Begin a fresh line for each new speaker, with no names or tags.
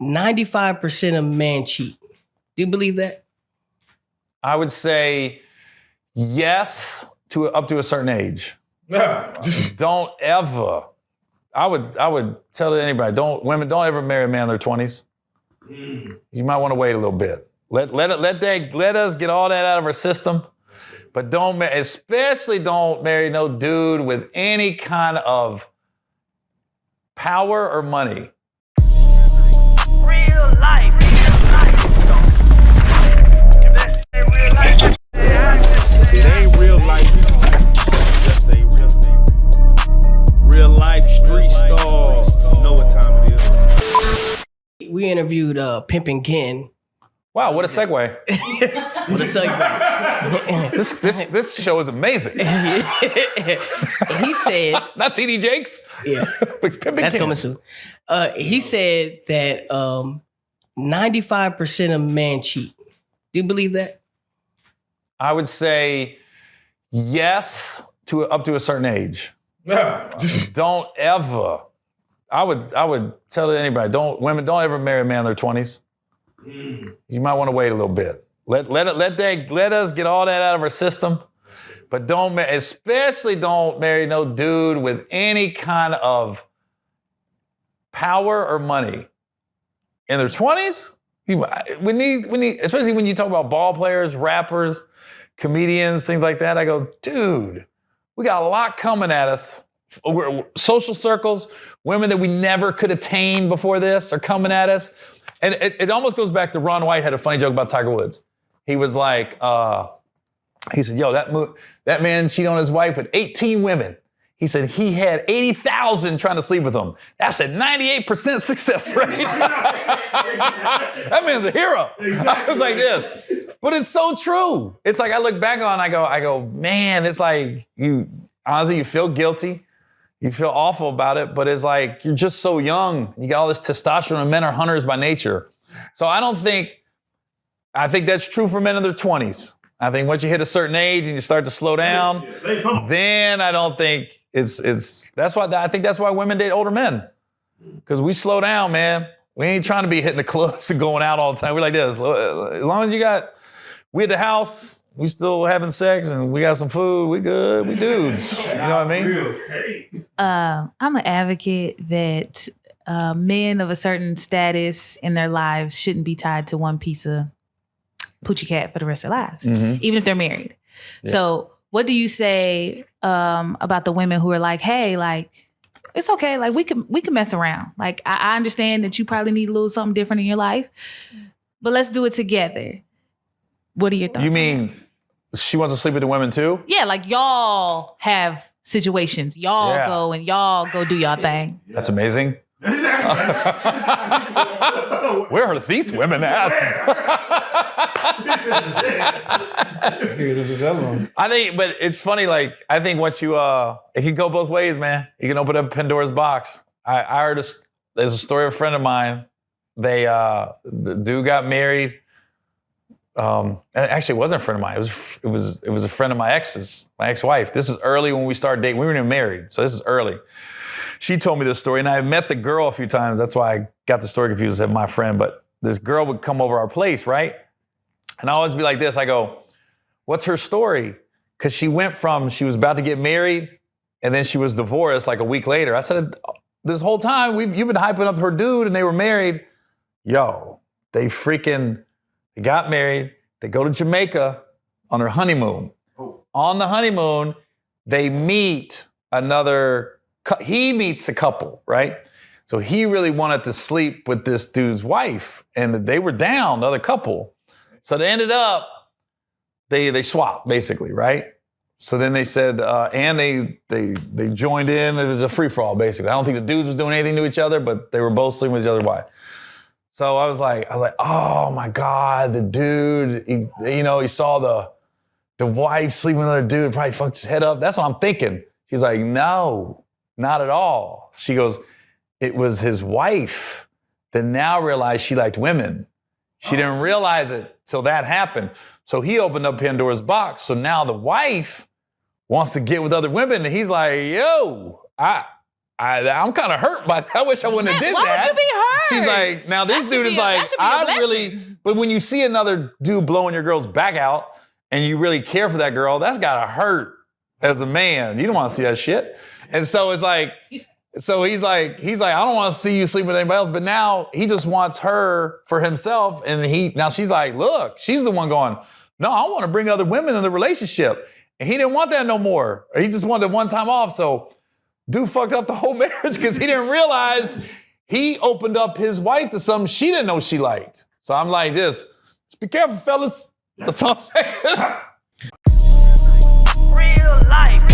95% of men cheat. Do you believe that?
I would say yes up to a certain age. Don't ever. I would tell anybody, women don't ever marry a man in their 20s. You might want to wait a little bit. Let us get all that out of our system. But especially don't marry no dude with any kind of power or money.
Real life.
It ain't real life. Just ain't real. Real life street stars. You know what time it is.
We interviewed Pimpinken.
Wow, what a segue.
What a segue.
This show is amazing.
He said...
Not TD Jakes?
Yeah. That's coming soon. He said that 95% of men cheat. Do you believe that?
I would say yes up to a certain age. Don't ever. I would tell anybody, women don't ever marry a man in their 20s. You might want to wait a little bit. Let us get all that out of our system. But especially don't marry no dude with any kind of power or money. In their 20s, we need, especially when you talk about ball players, rappers, comedians, things like that. I go, dude, we got a lot coming at us. Social circles, women that we never could attain before this are coming at us. And it almost goes back to Ron White had a funny joke about Tiger Woods. He was like, he said, yo, that man cheated on his wife with 18 women. He said he had 80,000 trying to sleep with him. That's a 98% success rate. That man's a hero. I was like this. But it's so true. It's like I look back on, I go, man, it's like honestly, you feel guilty. You feel awful about it, but it's like you're just so young. You got all this testosterone, and men are hunters by nature. So I think that's true for men in their 20s. I think once you hit a certain age and you start to slow down, then I don't think that's why women date older men. Because we slow down, man. We ain't trying to be hitting the clubs and going out all the time. We're like this. As long as we at the house, we still having sex and we got some food, we good, we dudes. You know what I mean?
I'm an advocate that men of a certain status in their lives shouldn't be tied to one piece of Poochie Cat for the rest of their lives, even if they're married. Yeah. So what do you say about the women who are like, hey, like, it's okay, like we can mess around. Like, I understand that you probably need a little something different in your life, but let's do it together. What are your thoughts?
You mean she wants to sleep with the women too?
Yeah, like y'all have situations. Y'all go and y'all go do y'all thing.
That's amazing. Where are these women at? I think, but it's funny, like, I think once you, it can go both ways, man. You can open up Pandora's box. I heard there's a story of a friend of mine. The dude got married. Actually, it wasn't a friend of mine. It was a friend of my ex's, my ex-wife. This is early when we started dating. We weren't even married, so this is early. She told me this story, and I met the girl a few times. That's why I got the story confused as my friend. But this girl would come over our place, right? And I always be like this. I go, "What's her story?" Because she was about to get married, and then she was divorced like a week later. I said, "This whole time you've been hyping up her dude, and they were married. Yo, they got married. They go to Jamaica on their honeymoon. On the honeymoon, they meet he meets a couple, right? So he really wanted to sleep with this dude's wife, and they were down, the other couple. So they ended up, they swapped basically, right? So then they said, and they joined in. It was a free-for-all basically. I don't think the dudes was doing anything to each other, but they were both sleeping with each other's wife. So I was like, oh my God, the dude, he saw the wife sleeping with another dude, probably fucked his head up. That's what I'm thinking. She's like, no, not at all. She goes, it was his wife that now realized she liked women. She didn't realize it till that happened. So he opened up Pandora's box. So now the wife wants to get with other women. And he's like, yo, I'm kind of hurt by that. I wish I wouldn't have did
Why
that.
would you be hurt?
She's like, now this
That should
dude is
be a-
like,
that should be a
I
blessing.
really, but when you see another dude blowing your girl's back out and you really care for that girl, that's gotta hurt as a man. You don't want to see that shit. And so it's like, so he's like, I don't want to see you sleep with anybody else, but now he just wants her for himself. And now she's like, look, she's the one going, no, I want to bring other women in the relationship. And he didn't want that no more. He just wanted one time off. So dude fucked up the whole marriage because he didn't realize he opened up his wife to something she didn't know she liked. So I'm like this, just be careful, fellas. That's all I'm saying.
Real life.